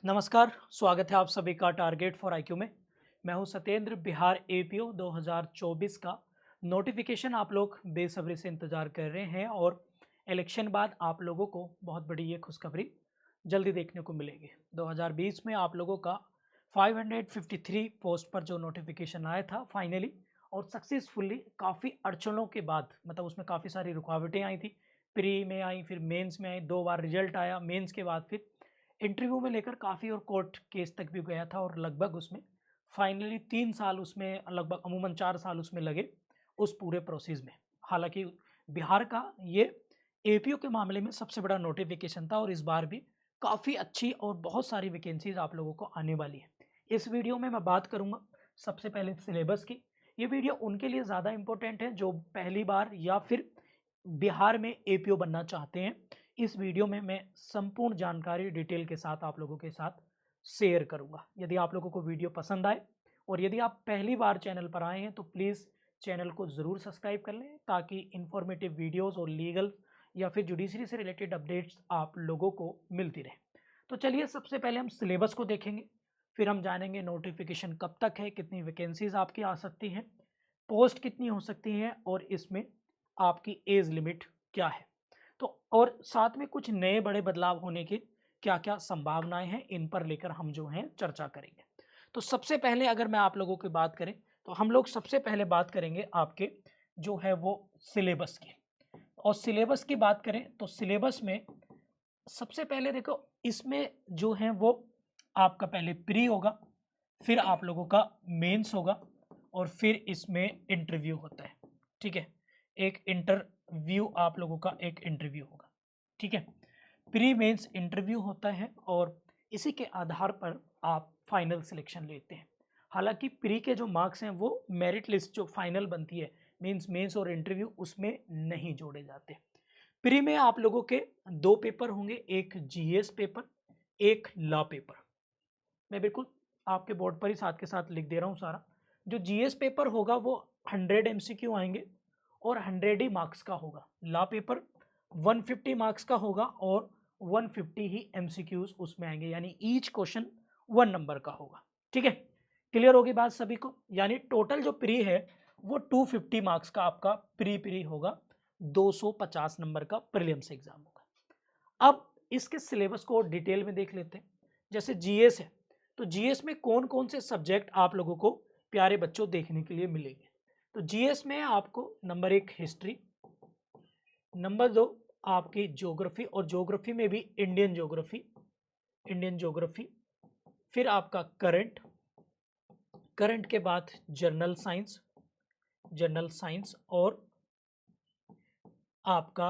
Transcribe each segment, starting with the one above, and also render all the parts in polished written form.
नमस्कार, स्वागत है आप सभी का टारगेट फॉर आईक्यू में। मैं हूं सत्येंद्र। बिहार एपीओ 2024 का नोटिफिकेशन आप लोग बेसब्री से इंतजार कर रहे हैं और इलेक्शन बाद आप लोगों को बहुत बड़ी ये खुशखबरी जल्दी देखने को मिलेगी। 2020 में आप लोगों का 553 पोस्ट पर जो नोटिफिकेशन आया था फाइनली और सक्सेसफुली काफ़ी अड़चनों के बाद, मतलब उसमें काफ़ी सारी रुकावटें आई थी। प्री में आई, फिर मेंस में आई, 2 बार रिजल्ट आया, मेंस के बाद फिर इंटरव्यू में लेकर काफ़ी और कोर्ट केस तक भी गया था और लगभग उसमें फाइनली 3 साल उसमें, लगभग अमूमन 4 साल उसमें लगे उस पूरे प्रोसेस में। हालांकि बिहार का ये एपीओ के मामले में सबसे बड़ा नोटिफिकेशन था और इस बार भी काफ़ी अच्छी और बहुत सारी वैकेंसीज आप लोगों को आने वाली है। इस वीडियो में मैं बात करूंगा सबसे पहले सिलेबस की। ये वीडियो उनके लिए ज़्यादा इंपॉर्टेंट है जो पहली बार या फिर बिहार में एपीओ बनना चाहते हैं। इस वीडियो में मैं संपूर्ण जानकारी डिटेल के साथ आप लोगों के साथ शेयर करूंगा। यदि आप लोगों को वीडियो पसंद आए और यदि आप पहली बार चैनल पर आए हैं तो प्लीज़ चैनल को ज़रूर सब्सक्राइब कर लें ताकि इंफॉर्मेटिव वीडियोस और लीगल या फिर जुडिशरी से रिलेटेड अपडेट्स आप लोगों को मिलती रहे। तो चलिए सबसे पहले हम सिलेबस को देखेंगे, फिर हम जानेंगे नोटिफिकेशन कब तक है, कितनी वैकेंसीज आपकी आ सकती हैं, पोस्ट कितनी हो सकती हैं और इसमें आपकी एज लिमिट क्या है। तो और साथ में कुछ नए बड़े बदलाव होने की क्या क्या संभावनाएं हैं, इन पर लेकर हम जो हैं चर्चा करेंगे। तो सबसे पहले अगर मैं आप लोगों की बात करें तो हम लोग सबसे पहले बात करेंगे आपके जो है वो सिलेबस की। और सिलेबस की बात करें तो सिलेबस में सबसे पहले देखो, इसमें जो है वो आपका पहले प्री होगा, फिर आप लोगों का मेंस होगा और फिर इसमें इंटरव्यू होता है। ठीक है, एक इंटरव्यू आप लोगों का एक इंटरव्यू होगा। ठीक है, प्री मेंस इंटरव्यू होता है और इसी के आधार पर आप फाइनल सिलेक्शन लेते हैं। हालांकि प्री के जो मार्क्स हैं वो मेरिट लिस्ट जो फाइनल बनती है मींस मेंस और इंटरव्यू उसमें नहीं जोड़े जाते। प्री में आप लोगों के 2 पेपर होंगे, एक जीएस पेपर, एक लॉ पेपर। मैं बिल्कुल आपके बोर्ड पर ही साथ के साथ लिख दे रहा हूँ सारा। जो जीएस पेपर होगा वो 100 एमसीक्यू आएंगे और 100 ही मार्क्स का होगा। लॉ पेपर 150 मार्क्स का होगा और 150 ही एमसीक्यूज उसमें आएंगे, यानी ईच क्वेश्चन 1 नंबर का होगा। ठीक है, क्लियर होगी बात सभी को? यानी टोटल जो प्री है वो 250 मार्क्स का आपका प्री प्री होगा, 250 नंबर का प्रीलिम्स एग्जाम होगा। अब इसके सिलेबस को डिटेल में देख लेते हैं। जैसे जीएस है तो जीएस में कौन कौन से सब्जेक्ट आप लोगों को प्यारे बच्चों देखने के लिए मिलेंगे। तो जीएस में आपको नंबर 1 हिस्ट्री, नंबर 2 आपकी ज्योग्राफी और ज्योग्राफी में भी इंडियन ज्योग्राफी, इंडियन ज्योग्राफी, फिर आपका करंट, करंट के बाद जनरल साइंस, जनरल साइंस और आपका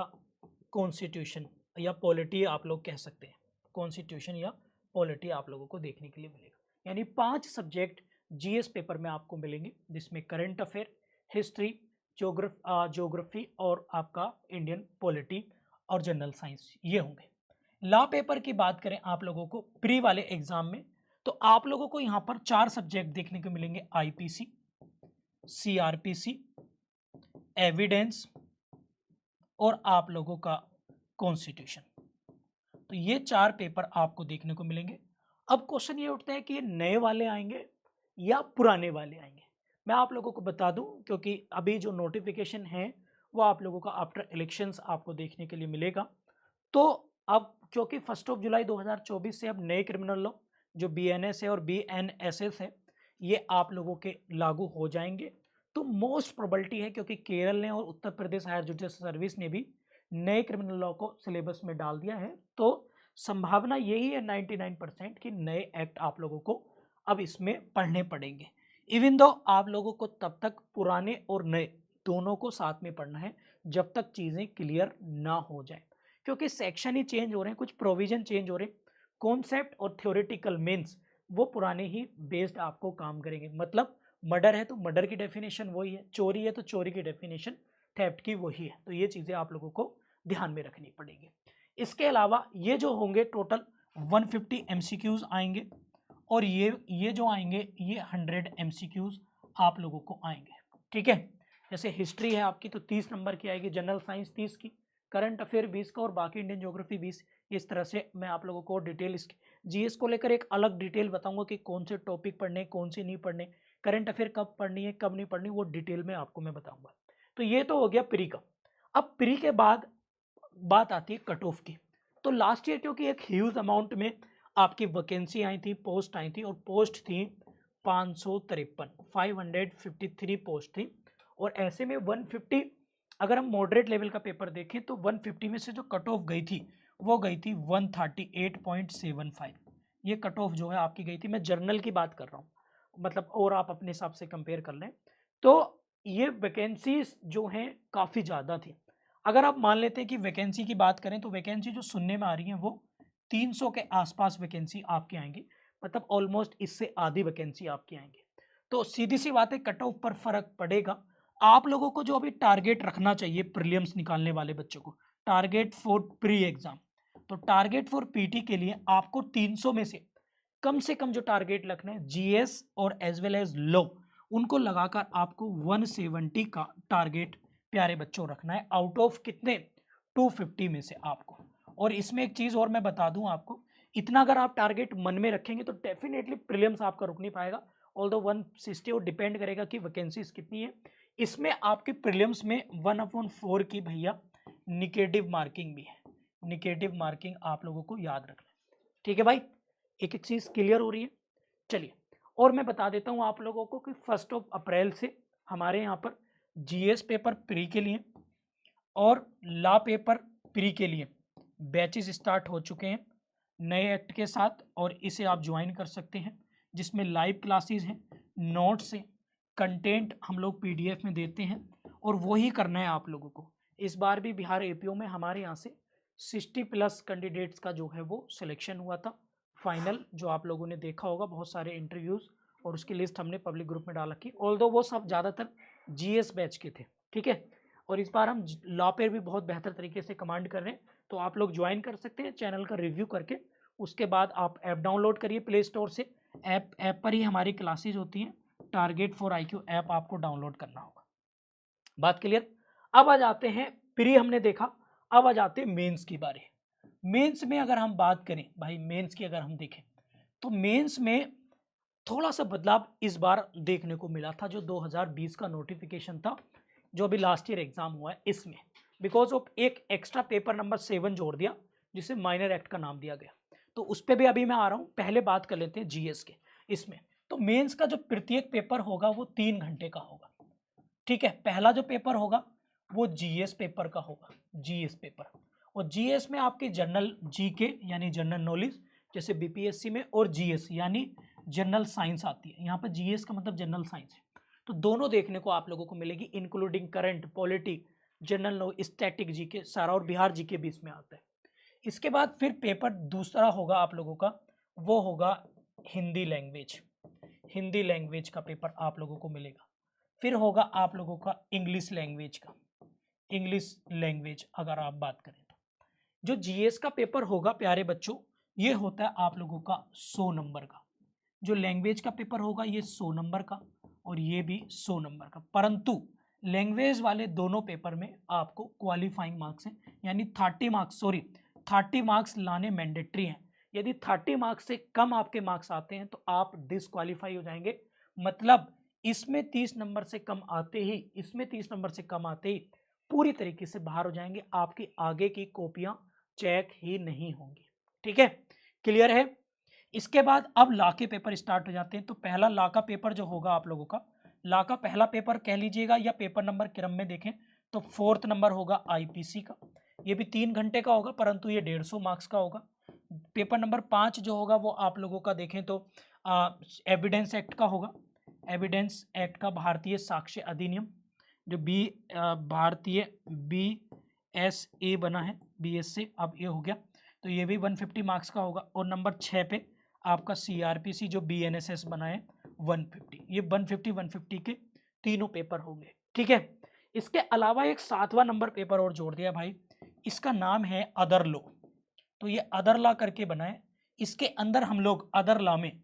कॉन्स्टिट्यूशन या पॉलिटी आप लोग कह सकते हैं। कॉन्स्टिट्यूशन या पॉलिटी आप लोगों को देखने के लिए मिलेगा। यानी 5 सब्जेक्ट जीएस पेपर में आपको मिलेंगे जिसमें करंट अफेयर, हिस्ट्री, ज्योग्राफी और आपका इंडियन पॉलिटी और जनरल साइंस ये होंगे। लॉ पेपर की बात करें आप लोगों को प्री वाले एग्जाम में तो आप लोगों को यहाँ पर 4 सब्जेक्ट देखने को मिलेंगे, आईपीसी, सीआरपीसी, एविडेंस और आप लोगों का कॉन्स्टिट्यूशन। तो ये 4 पेपर आपको देखने को मिलेंगे। अब क्वेश्चन ये उठता है कि ये नए वाले आएंगे या पुराने वाले आएंगे। मैं आप लोगों को बता दूं क्योंकि अभी जो नोटिफिकेशन है वो आप लोगों का आफ्टर इलेक्शंस आपको देखने के लिए मिलेगा। तो अब क्योंकि 1 जुलाई 2024 से अब नए क्रिमिनल लॉ जो बीएनएस है और बीएनएसएस है ये आप लोगों के लागू हो जाएंगे। तो मोस्ट प्रोबेबिलिटी है, क्योंकि केरल ने और Uttar Pradesh higher judicial service ने भी नए क्रिमिनल लॉ को सिलेबस में डाल दिया है, तो संभावना यही है 99% कि नए एक्ट आप लोगों को अब इसमें पढ़ने पड़ेंगे। इवन दो आप लोगों को तब तक पुराने और नए दोनों को साथ में पढ़ना है जब तक चीज़ें क्लियर ना हो जाए, क्योंकि सेक्शन ही चेंज हो रहे हैं, कुछ प्रोविजन चेंज हो रहे हैं। कॉन्सेप्ट और थ्योरेटिकल मीन्स वो पुराने ही बेस्ड आपको काम करेंगे। मतलब मर्डर है तो मर्डर की डेफिनेशन वही है, चोरी है तो चोरी की डेफिनेशन थेफ्ट की वही है। तो ये चीज़ें आप लोगों को ध्यान में रखनी पड़ेगी। इसके अलावा ये जो होंगे टोटल 150 एमसीक्यूज आएंगे और ये जो आएंगे ये 100 एमसीक्यूज आप लोगों को आएंगे। ठीक है, जैसे हिस्ट्री है आपकी तो 30 नंबर की आएगी, जनरल साइंस 30 की, करंट अफेयर 20 का और बाकी इंडियन ज्योग्राफी 20। इस तरह से मैं आप लोगों को डिटेल इसकी जीएस को लेकर एक अलग डिटेल बताऊंगा कि कौन से टॉपिक पढ़ने कौन से नहीं पढ़ने, करंट अफेयर कब पढ़नी है कब नहीं पढ़नी, वो डिटेल में आपको मैं बताऊंगा। तो ये तो हो गया प्री का। अब प्री के बाद बात आती है कट ऑफ की। तो लास्ट ईयर क्योंकि एक ह्यूज अमाउंट में आपकी वैकेंसी आई थी, पोस्ट आई थी, और पोस्ट थी 553 पोस्ट थी। और ऐसे में 150, अगर हम मॉडरेट लेवल का पेपर देखें तो 150 में से जो कट ऑफ गई थी वो गई थी 138.75। ये कट ऑफ जो है आपकी गई थी, मैं जर्नल की बात कर रहा हूँ, मतलब और आप अपने हिसाब से कंपेयर कर लें। तो ये वैकेंसीज जो हैं काफ़ी ज़्यादा थी। अगर आप मान लेते हैं कि वैकेंसी की बात करें तो वैकेंसी जो सुनने में आ रही है वो 300 के आसपास वैकेंसी आपकी आएंगी, मतलब ऑलमोस्ट इससे आधी वैकेंसी आपकी आएंगी। तो सीधी सी बात है कट ऑफ पर फर्क पड़ेगा। आप लोगों को जो अभी टारगेट रखना चाहिए प्रीलिम्स निकालने वाले बच्चों को, टारगेट फॉर प्री एग्जाम, तो टारगेट फॉर पीटी के लिए आपको 300 में से कम जो टारगेट रखना है जीएस और एज वेल एज लॉ, उनको लगाकर आपको 170 का टारगेट प्यारे बच्चों रखना है आउट ऑफ कितने 250 में से आपको। और इसमें एक चीज और मैं बता दूं आपको, इतना अगर आप टारगेट मन में रखेंगे तो डेफिनेटली प्रीलिम्स आपका रुक नहीं पाएगा। ऑल्दो 160 और डिपेंड करेगा कि वैकेंसीज कितनी है। इसमें आपके प्रीलिम्स में 1/4 की भैया निगेटिव मार्किंग भी है। निगेटिव मार्किंग आप लोगों को याद रखना है, ठीक है भाई। एक एक चीज क्लियर हो रही है। चलिए और मैं बता देता हूं आप लोगों को कि 1 अप्रैल से हमारे यहाँ पर जीएस पेपर प्री के लिए और लॉ पेपर प्री के लिए बैचेस स्टार्ट हो चुके हैं नए एक्ट के साथ, और इसे आप ज्वाइन कर सकते हैं, जिसमें लाइव क्लासेस हैं, नोट्स हैं, कंटेंट हम लोग पीडीएफ में देते हैं, और वही करना है आप लोगों को। इस बार भी बिहार एपीओ में हमारे यहाँ से 60+ कैंडिडेट्स का जो है वो सिलेक्शन हुआ था फाइनल, जो आप लोगों ने देखा होगा बहुत सारे इंटरव्यूज़, और उसकी लिस्ट हमने पब्लिक ग्रुप में डाल रखी, ऑल्दो वो सब ज़्यादातर जीएस बैच के थे, ठीक है। और इस बार हम लॉ पर भी बहुत बेहतर तरीके से कमांड कर रहे हैं, तो आप लोग ज्वाइन कर सकते हैं चैनल का रिव्यू करके। उसके बाद आप ऐप डाउनलोड करिए प्ले स्टोर से, ऐप पर ही हमारी क्लासेज होती हैं। टारगेट फॉर आईक्यू ऐप आपको डाउनलोड करना होगा। बात क्लियर। अब आ जाते हैं, प्री हमने देखा, अब आ जाते हैं मेंस की बारी। मेंस में अगर हम बात करें भाई, मेंस की अगर हम देखें तो मेंस में थोड़ा सा बदलाव इस बार देखने को मिला था। जो 2020 का नोटिफिकेशन था, जो अभी लास्ट ईयर एग्जाम हुआ है, इसमें बिकॉज ऑफ एक एक्स्ट्रा पेपर नंबर 7 जोड़ दिया, जिसे माइनर एक्ट का नाम दिया गया। तो उस पर भी अभी मैं आ रहा हूँ, पहले बात कर लेते हैं जीएस के। इसमें तो मेंस का जो प्रत्येक पेपर होगा वो 3 घंटे का होगा, ठीक है। पहला जो पेपर होगा वो जीएस पेपर का होगा, जीएस पेपर। और जीएस में आपकी जनरल जीके यानी जनरल नॉलेज जैसे बीपीएससी में, और जीएस यानी जनरल साइंस आती है। यहाँ पर जीएस का मतलब जनरल साइंस है। तो दोनों देखने को आप लोगों को मिलेगी, including current, polity, general knowledge, static GK सारा, और बिहार जीके भी इसमें आता है। इसके बाद फिर पेपर दूसरा होगा आप लोगों का, वो होगा हिंदी लैंग्वेज। हिंदी लैंग्वेज का पेपर आप लोगों को मिलेगा। फिर होगा आप लोगों का इंग्लिश लैंग्वेज का, इंग्लिश लैंग्वेज अगर आप बात करें तो। जो जीएस का पेपर होगा प्यारे बच्चों, ये होता है आप लोगों का 100 नंबर का। जो लैंग्वेज का पेपर होगा ये 100 नंबर का, और ये भी 100 नंबर का। परंतु लैंग्वेज वाले दोनों पेपर में आपको क्वालिफाइंग मार्क्स हैं, यानी 30 मार्क्स लाने मैंडेटरी हैं। यदि 30 मार्क्स से कम आपके मार्क्स आते हैं तो आप डिसक्वालीफाई हो जाएंगे। मतलब इसमें 30 नंबर से कम आते ही, इसमें 30 नंबर से कम आते ही पूरी तरीके से बाहर हो जाएंगे, आपकी आगे की कॉपियां चेक ही नहीं होंगी, ठीक है। क्लियर है। इसके बाद अब लॉ के पेपर स्टार्ट हो जाते हैं। तो पहला लॉ का पेपर जो होगा आप लोगों का, लॉ का पहला पेपर कह लीजिएगा, या पेपर नंबर क्रम में देखें तो 4th नंबर होगा आईपीसी का। ये भी 3 घंटे का होगा, परंतु ये 150 मार्क्स का होगा। पेपर नंबर 5 जो होगा वो आप लोगों का देखें तो एविडेंस एक्ट का होगा। एविडेंस एक्ट का भारतीय साक्ष्य अधिनियम, जो भारतीय BSA बना है, BS से अब ये हो गया, तो ये भी 150 मार्क्स का होगा। और नंबर 6 पे आपका CRPC जो BNSS बना है 150। ये 150 के तीनों पेपर होंगे, ठीक है। इसके अलावा एक 7वां नंबर पेपर और जोड़ दिया भाई, इसका नाम है अदर लॉ। तो ये अदर लॉ करके बना है। इसके अंदर हम लोग अदर लॉ में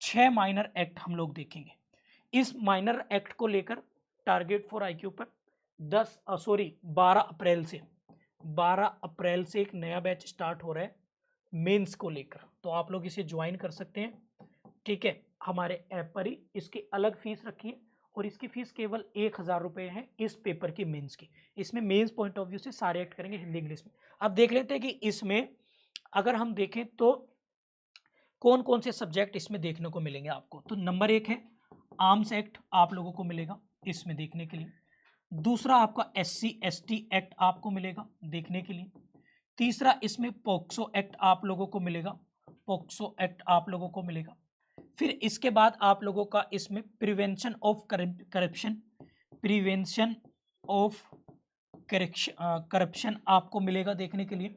6 माइनर एक्ट हम लोग देखेंगे। इस माइनर एक्ट को लेकर टारगेट फॉर आईक्यू पर 12 अप्रैल से एक नया बैच स्टार्ट हो रहा है। मेंस को लेकर, तो आप लोग इसे ज्वाइन कर सकते हैं, ठीक है, हमारे ऐप पर ही। इसकी अलग फीस रखी है और इसकी फीस केवल 1000 रुपये है इस पेपर की मेंस की। इसमें मेंस पॉइंट ऑफ व्यू से सारे एक्ट करेंगे हिंदी इंग्लिश में। अब देख लेते हैं कि इसमें अगर हम देखें तो कौन कौन से सब्जेक्ट इसमें देखने को मिलेंगे आपको। तो नंबर 1 है आर्म्स एक्ट, आप लोगों को मिलेगा इसमें देखने के लिए। दूसरा आपका SC/ST एक्ट आपको मिलेगा देखने के लिए। तीसरा इसमें पोक्सो एक्ट आप लोगों को मिलेगा, पोक्सो एक्ट आप लोगों को मिलेगा। फिर इसके बाद आप लोगों का इसमें prevention of corruption, prevention of corruption आपको मिलेगा देखने के लिए,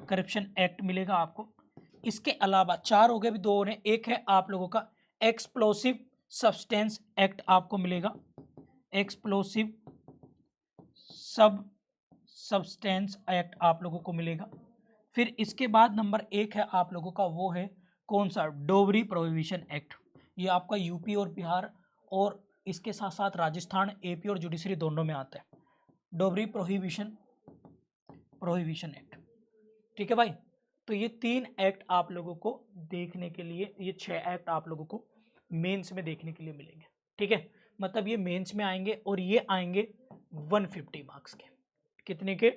करप्शन एक्ट मिलेगा आपको। इसके अलावा 4 हो गए, भी 2 ने, एक है आप लोगों का एक्सप्लोसिव सब्सटेंस एक्ट आपको मिलेगा, एक्सप्लोसिव सब्सटेंस एक्ट आप लोगों को मिलेगा। फिर इसके बाद नंबर 1 है आप लोगों का, वो है कौन सा, डोबरी प्रोहिबिशन एक्ट। ये आपका यूपी और बिहार और इसके साथ साथ राजस्थान, AP और जुडिशरी दोनों में आता है, डोबरी प्रोहिबिशन एक्ट, ठीक है भाई। तो ये 3 एक्ट आप लोगों को देखने के लिए, ये 6 एक्ट आप लोगों को मेंस में देखने के लिए मिलेंगे, ठीक है। मतलब ये मेंस में आएंगे और ये आएंगे 150 मार्क्स के। कितने के?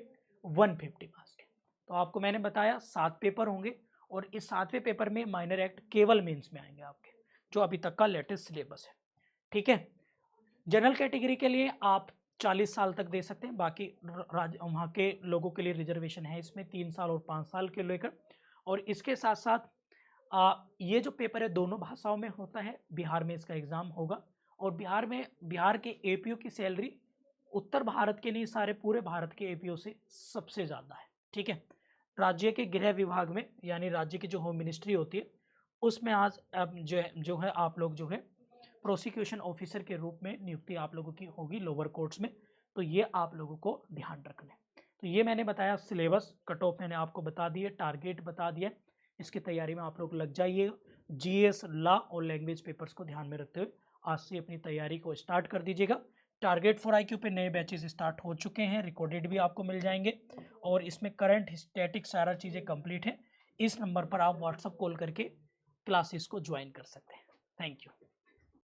150 मार्क्स के। तो आपको मैंने बताया 7 पेपर होंगे और इस 7वें पेपर में माइनर एक्ट केवल मेंस में आएंगे आपके, जो अभी तक का लेटेस्ट सिलेबस है, ठीक है। जनरल कैटेगरी के लिए आप 40 साल तक दे सकते हैं, बाकी वहाँ के लोगों के लिए रिजर्वेशन है इसमें 3 साल और 5 साल के लेकर। और इसके साथ साथ ये जो पेपर है दोनों भाषाओं में होता है, बिहार में इसका एग्ज़ाम होगा। और बिहार के APO की सैलरी उत्तर भारत के नहीं, सारे पूरे भारत के APO से सबसे ज़्यादा है, ठीक है। राज्य के गृह विभाग में, यानी राज्य की जो होम मिनिस्ट्री होती है, उसमें आज जो है आप लोग जो है प्रोसिक्यूशन ऑफिसर के रूप में नियुक्ति आप लोगों की होगी लोअर कोर्ट्स में। तो ये आप लोगों को ध्यान रखना है। तो ये मैंने बताया सिलेबस, कट ऑफ मैंने आपको बता दिए, टारगेट बता दिया। इसकी तैयारी में आप लोग लग जाइए। GS, लॉ और लैंग्वेज पेपर्स को ध्यान में रखते हुए आज से अपनी तैयारी को स्टार्ट कर दीजिएगा। टारगेट फॉर IQ पे नए बैचेस स्टार्ट हो चुके हैं, रिकॉर्डेड भी आपको मिल जाएंगे और इसमें करंट, स्टैटिक सारा चीज़ें कंप्लीट है। इस नंबर पर आप व्हाट्सअप कॉल करके क्लासेस को ज्वाइन कर सकते हैं। Thank you.